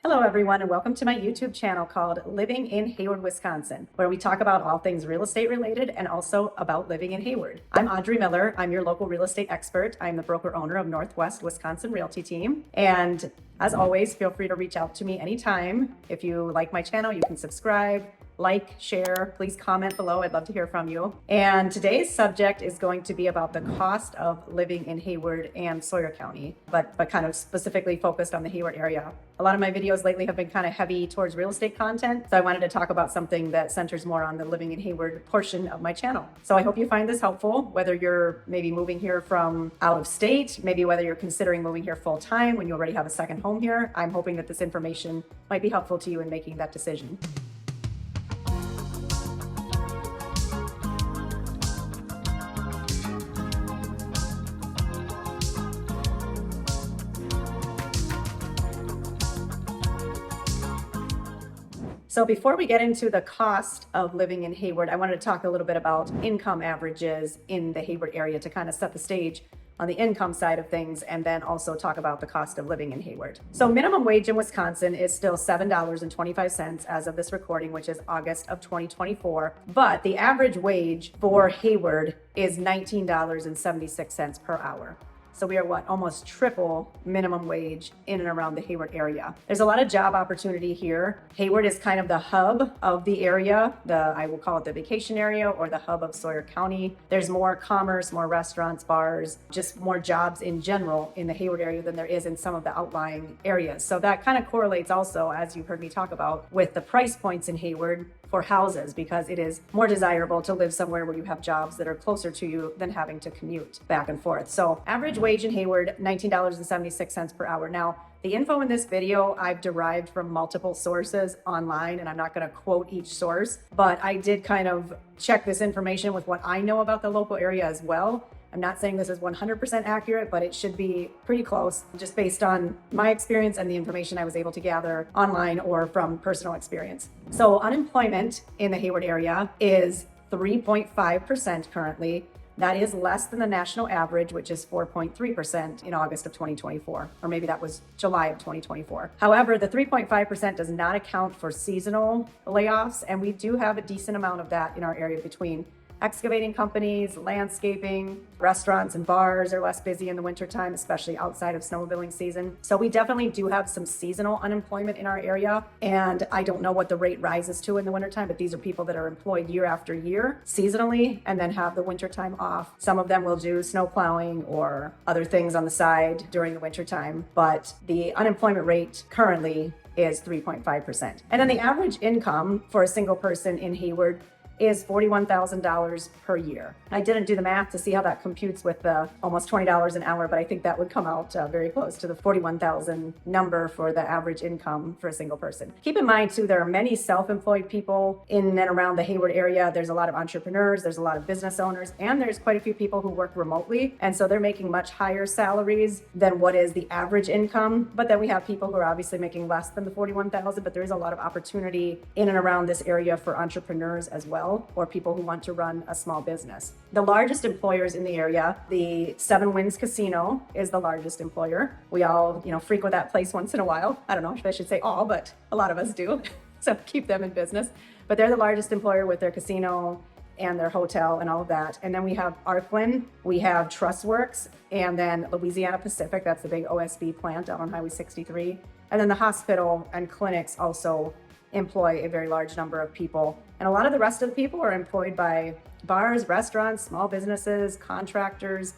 Hello, everyone, and welcome to my YouTube channel called Living in Hayward, Wisconsin, where we talk about all things real estate related and also about living in Hayward. I'm Audrey Miller. I'm your local real estate expert. I'm the broker owner of Northwest Wisconsin Realty Team. And as always, feel free to reach out to me anytime. If you like my channel, you can subscribe, like, share, please comment below. I'd love to hear from you. And today's subject is going to be about the cost of living in Hayward and Sawyer County, but kind of specifically focused on the Hayward area. A lot of my videos lately have been kind of heavy towards real estate content, so I wanted to talk about something that centers more on the living in Hayward portion of my channel. So I hope you find this helpful, whether you're maybe moving here from out of state, maybe whether you're considering moving here full time when you already have a second home here. I'm hoping that this information might be helpful to you in making that decision. So before we get into the cost of living in Hayward, I wanted to talk a little bit about income averages in the Hayward area to kind of set the stage on the income side of things, and then also talk about the cost of living in Hayward. So minimum wage in Wisconsin is still $7.25 as of this recording, which is August of 2024. But the average wage for Hayward is $19.76 per hour. So we are almost triple minimum wage in and around the Hayward area. There's a lot of job opportunity here. Hayward is kind of the hub of the area. I will call it the vacation area or the hub of Sawyer County. There's more commerce, more restaurants, bars, just more jobs in general in the Hayward area than there is in some of the outlying areas. So that kind of correlates also, as you've heard me talk about, with the price points in Hayward for houses, because it is more desirable to live somewhere where you have jobs that are closer to you than having to commute back and forth. So average wage in Hayward, $19.76 per hour. Now, the info in this video I've derived from multiple sources online, and I'm not going to quote each source, but I did kind of check this information with what I know about the local area as well. I'm not saying this is 100% accurate, but it should be pretty close just based on my experience and the information I was able to gather online or from personal experience. So unemployment in the Hayward area is 3.5% currently. That is less than the national average, which is 4.3% in August of 2024, or maybe that was July of 2024. However, the 3.5% does not account for seasonal layoffs, and we do have a decent amount of that in our area between excavating companies, landscaping, restaurants and bars are less busy in the wintertime, especially outside of snowmobiling season. So we definitely do have some seasonal unemployment in our area. And I don't know what the rate rises to in the wintertime, but these are people that are employed year after year seasonally and then have the wintertime off. Some of them will do snow plowing or other things on the side during the wintertime, but the unemployment rate currently is 3.5%. And then the average income for a single person in Hayward is $41,000 per year. I didn't do the math to see how that computes with the almost $20 an hour, but I think that would come out very close to the 41,000 number for the average income for a single person. Keep in mind too, there are many self-employed people in and around the Hayward area. There's a lot of entrepreneurs, there's a lot of business owners, and there's quite a few people who work remotely. And so they're making much higher salaries than what is the average income. But then we have people who are obviously making less than the 41,000, but there is a lot of opportunity in and around this area for entrepreneurs as well, or people who want to run a small business. The largest employers in the area, the Seven Winds Casino is the largest employer. We all, frequent that place once in a while. I don't know if I should say all, but a lot of us do. So keep them in business. But they're the largest employer with their casino and their hotel and all of that. And then we have Arkland, we have Trustworks, and then Louisiana Pacific, that's the big OSB plant out on Highway 63. And then the hospital and clinics also employ a very large number of people. And a lot of the rest of the people are employed by bars, restaurants, small businesses, contractors,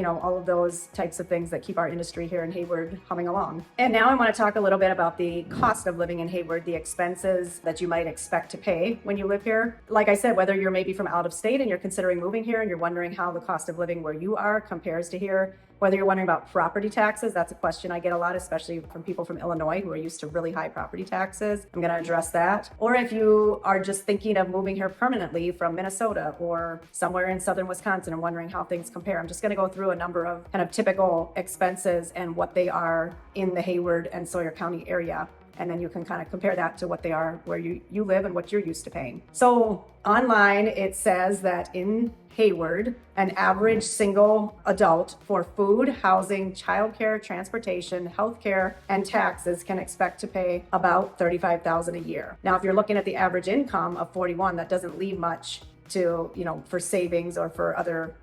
all of those types of things that keep our industry here in Hayward humming along. And now I want to talk a little bit about the cost of living in Hayward, the expenses that you might expect to pay when you live here. Like I said, whether you're maybe from out of state and you're considering moving here and you're wondering how the cost of living where you are compares to here, whether you're wondering about property taxes, that's a question I get a lot, especially from people from Illinois who are used to really high property taxes. I'm going to address that. Or if you are just thinking of moving here permanently from Minnesota or somewhere in southern Wisconsin and wondering how things compare, I'm just going to go through a number of kind of typical expenses and what they are in the Hayward and Sawyer County area. and then you can kind of compare that to what they are where you live and what you're used to paying. So online, it says that in Hayward, an average single adult for food, housing, childcare, transportation, healthcare, and taxes can expect to pay about $35,000 a year. Now, if you're looking at the average income of 41, that doesn't leave much to, for savings or for other,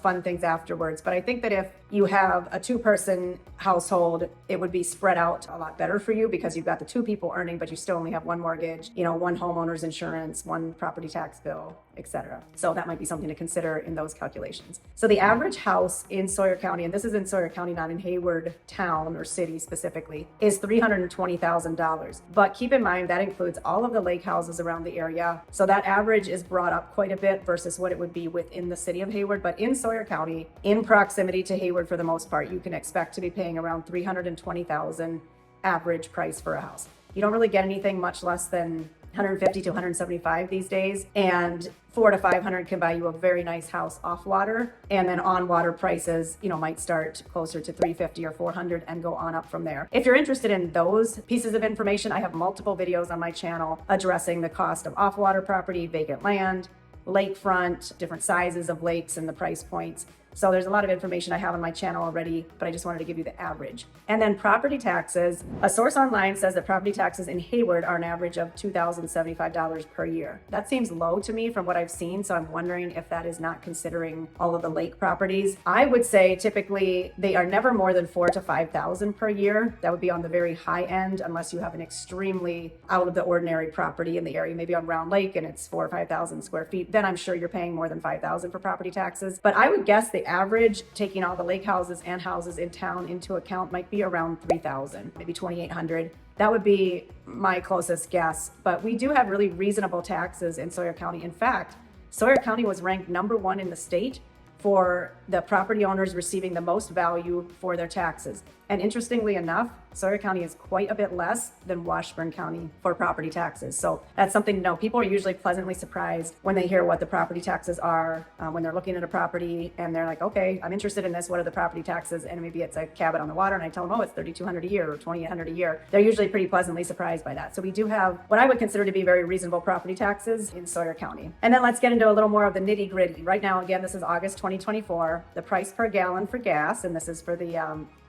fun things afterwards. But I think that if you have a 2-person household, it would be spread out a lot better for you because you've got the 2 people earning, but you still only have 1 mortgage, 1 homeowner's insurance, 1 property tax bill, etc. So that might be something to consider in those calculations. So the average house in Sawyer County, and this is in Sawyer County, not in Hayward town or city specifically, is $320,000. But keep in mind that includes all of the lake houses around the area. So that average is brought up quite a bit versus what it would be within the city of Hayward. But in Sawyer County, in proximity to Hayward, for the most part, you can expect to be paying around $320,000 average price for a house. You don't really get anything much less than $150 to $175 these days, and $400 to $500 can buy you a very nice house off water, and then on water prices, might start closer to $350 or $400 and go on up from there. If you're interested in those pieces of information, I have multiple videos on my channel addressing the cost of off water property, vacant land, lakefront, different sizes of lakes and the price points. So there's a lot of information I have on my channel already, but I just wanted to give you the average. And then property taxes. A source online says that property taxes in Hayward are an average of $2,075 per year. That seems low to me from what I've seen, so I'm wondering if that is not considering all of the lake properties. I would say typically they are never more than $4,000 to $5,000 per year. That would be on the very high end, unless you have an extremely out of the ordinary property in the area, maybe on Round Lake, and it's 4,000 or 5,000 square feet. Then I'm sure you're paying more than $5,000 for property taxes. But I would guess the average, taking all the lake houses and houses in town into account, might be around $3,000, maybe $2,800. That would be my closest guess. But we do have really reasonable taxes in Sawyer County. In fact, Sawyer County was ranked #1 in the state for the property owners receiving the most value for their taxes. And interestingly enough, Sawyer County is quite a bit less than Washburn County for property taxes. So that's something to know. People are usually pleasantly surprised when they hear what the property taxes are, when they're looking at a property and they're like, okay, I'm interested in this. What are the property taxes? And maybe it's a cabin on the water and I tell them, oh, it's $3,200 a year or $2,800 a year. They're usually pretty pleasantly surprised by that. So we do have what I would consider to be very reasonable property taxes in Sawyer County. And then let's get into a little more of the nitty gritty. Right now, again, this is August 2024. The price per gallon for gas, and this is for the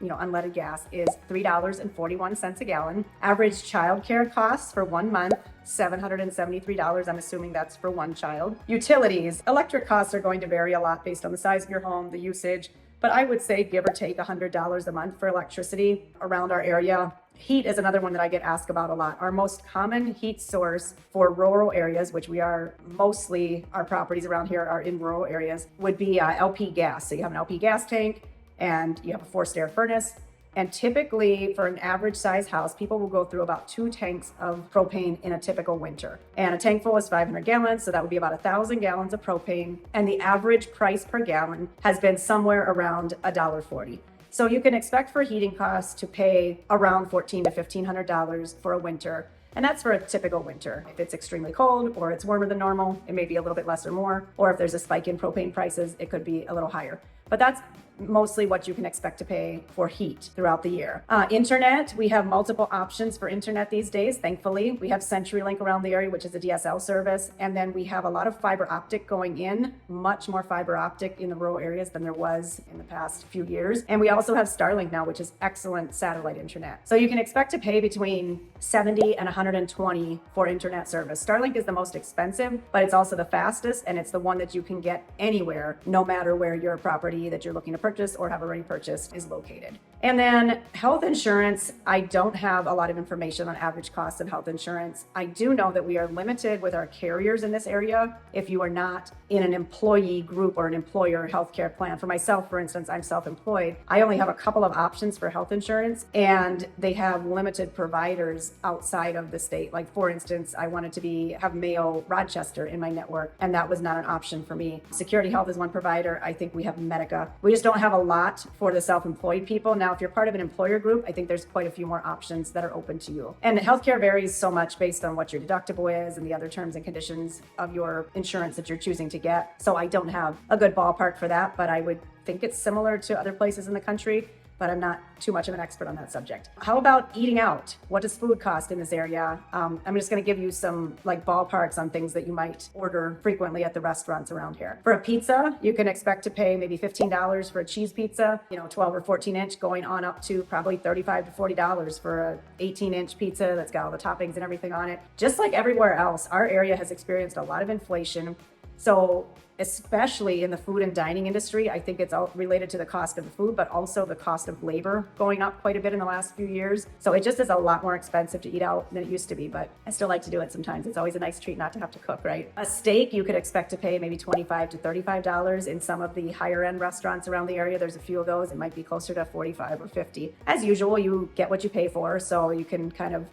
unleaded gas, is $3.41 a gallon. Average childcare costs for 1 month, $773. I'm assuming that's for 1 child. Utilities. Electric costs are going to vary a lot based on the size of your home, the usage, but I would say give or take $100 a month for electricity around our area. Heat is another one that I get asked about a lot. Our most common heat source for rural areas, which we are mostly, our properties around here are in rural areas, would be LP gas. So you have an LP gas tank and you have a forced air furnace. And typically for an average size house, people will go through about 2 tanks of propane in a typical winter. And a tank full is 500 gallons, so that would be about 1,000 gallons of propane. And the average price per gallon has been somewhere around $1.40. So you can expect for heating costs to pay around $1,400 to $1,500 for a winter. And that's for a typical winter. If it's extremely cold or it's warmer than normal, it may be a little bit less or more. Or if there's a spike in propane prices, it could be a little higher. But that's mostly what you can expect to pay for heat throughout the year. Internet, we have multiple options for internet these days, thankfully. We have CenturyLink around the area, which is a DSL service. And then we have a lot of fiber optic going in, much more fiber optic in the rural areas than there was in the past few years. And we also have Starlink now, which is excellent satellite internet. So you can expect to pay between $70 and $120 for internet service. Starlink is the most expensive, but it's also the fastest, and it's the one that you can get anywhere, no matter where your property that you're looking to purchase or have already purchased is located. And then health insurance, I don't have a lot of information on average costs of health insurance. I do know that we are limited with our carriers in this area if you are not in an employee group or an employer healthcare plan. For myself, for instance, I'm self-employed. I only have a couple of options for health insurance, and they have limited providers outside of the state. Like, for instance, I wanted to have Mayo Rochester in my network, and that was not an option for me. Security Health is one provider. I think we have Medica. We just don't have a lot for the self-employed people. Now, if you're part of an employer group, I think there's quite a few more options that are open to you. And healthcare varies so much based on what your deductible is and the other terms and conditions of your insurance that you're choosing to get. So I don't have a good ballpark for that, but I would think it's similar to other places in the country. but I'm not too much of an expert on that subject. How about eating out? What does food cost in this area? I'm just going to give you some like ballparks on things that you might order frequently at the restaurants around here. For a pizza, you can expect to pay maybe $15 for a cheese pizza, 12 or 14 inch, going on up to probably $35 to $40 for a 18-inch pizza that's got all the toppings and everything on it. Just like everywhere else, our area has experienced a lot of inflation. So especially in the food and dining industry, I think it's all related to the cost of the food, but also the cost of labor going up quite a bit in the last few years. So it just is a lot more expensive to eat out than it used to be, but I still like to do it sometimes. It's always a nice treat not to have to cook, right? A steak, you could expect to pay maybe $25 to $35 in some of the higher end restaurants around the area. There's a few of those. It might be closer to 45 or 50. As usual, you get what you pay for. So you can kind of,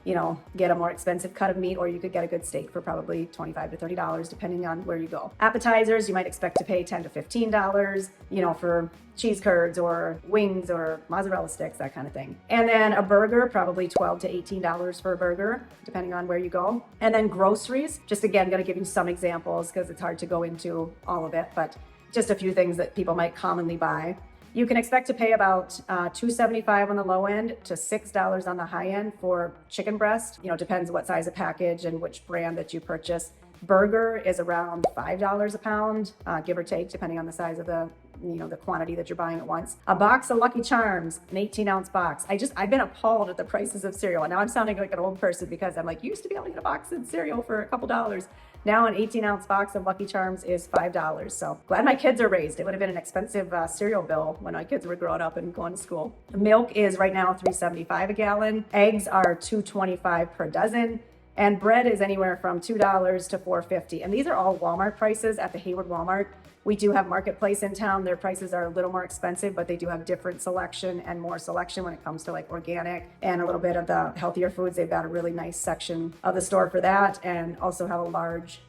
get a more expensive cut of meat, or you could get a good steak for probably $25 to $30, depending on where you go. Appetizers, you might expect to pay $10 to $15, for cheese curds or wings or mozzarella sticks, that kind of thing. And then a burger, probably $12 to $18 for a burger, depending on where you go. And then groceries, just again, going to give you some examples because it's hard to go into all of it, but just a few things that people might commonly buy. You can expect to pay about $2.75 on the low end to $6 on the high end for chicken breast. Depends what size of package and which brand that you purchase. Burger is around $5 a pound, give or take, depending on the size of the quantity that you're buying at once. A box of Lucky Charms, an 18-ounce box. I've been appalled at the prices of cereal. And now I'm sounding like an old person because I'm like, you used to be able to get a box of cereal for a couple dollars. Now an 18-ounce box of Lucky Charms is $5. So glad my kids are raised. It would have been an expensive cereal bill when my kids were growing up and going to school. Milk is right now $3.75 a gallon. Eggs are $2.25 per dozen. And bread is anywhere from $2 to $4.50. And these are all Walmart prices at the Hayward Walmart. We do have Marketplace in town. Their prices are a little more expensive, but they do have different selection and more selection when it comes to like organic and a little bit of the healthier foods. They've got a really nice section of the store for that, and also have a large,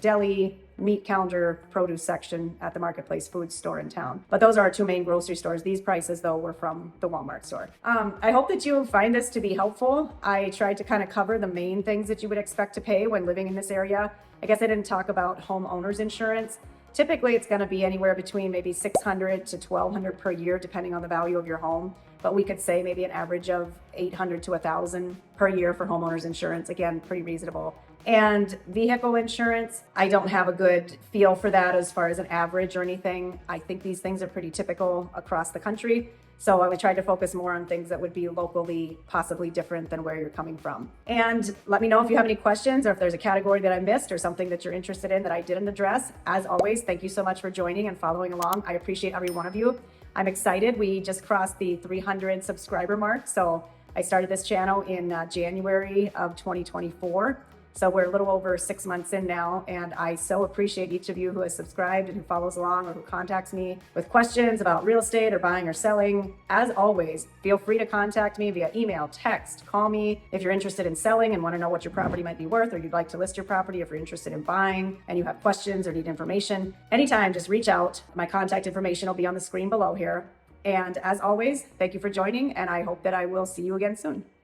deli, meat counter, produce section at the Marketplace food store in town. But those are our two main grocery stores. These prices, though, were from the Walmart store. I hope that you find this to be helpful. I tried to kind of cover the main things that you would expect to pay when living in this area. I guess I didn't talk about homeowners insurance. Typically, it's going to be anywhere between maybe $600 to $1,200 per year, depending on the value of your home. But we could say maybe an average of $800 to $1,000 per year for homeowners insurance. Again, pretty reasonable. And vehicle insurance, I don't have a good feel for that as far as an average or anything. I think these things are pretty typical across the country. So I would try to focus more on things that would be locally possibly different than where you're coming from. And let me know if you have any questions or if there's a category that I missed or something that you're interested in that I didn't address. As always, thank you so much for joining and following along. I appreciate every one of you. I'm excited. We just crossed the 300 subscriber mark. So I started this channel in January of 2024. So we're a little over 6 months in now, and I so appreciate each of you who has subscribed and who follows along or who contacts me with questions about real estate or buying or selling. As always, feel free to contact me via email, text, call me if you're interested in selling and want to know what your property might be worth, or you'd like to list your property if you're interested in buying and you have questions or need information. Anytime, just reach out. My contact information will be on the screen below here. And as always, thank you for joining, and I hope that I will see you again soon.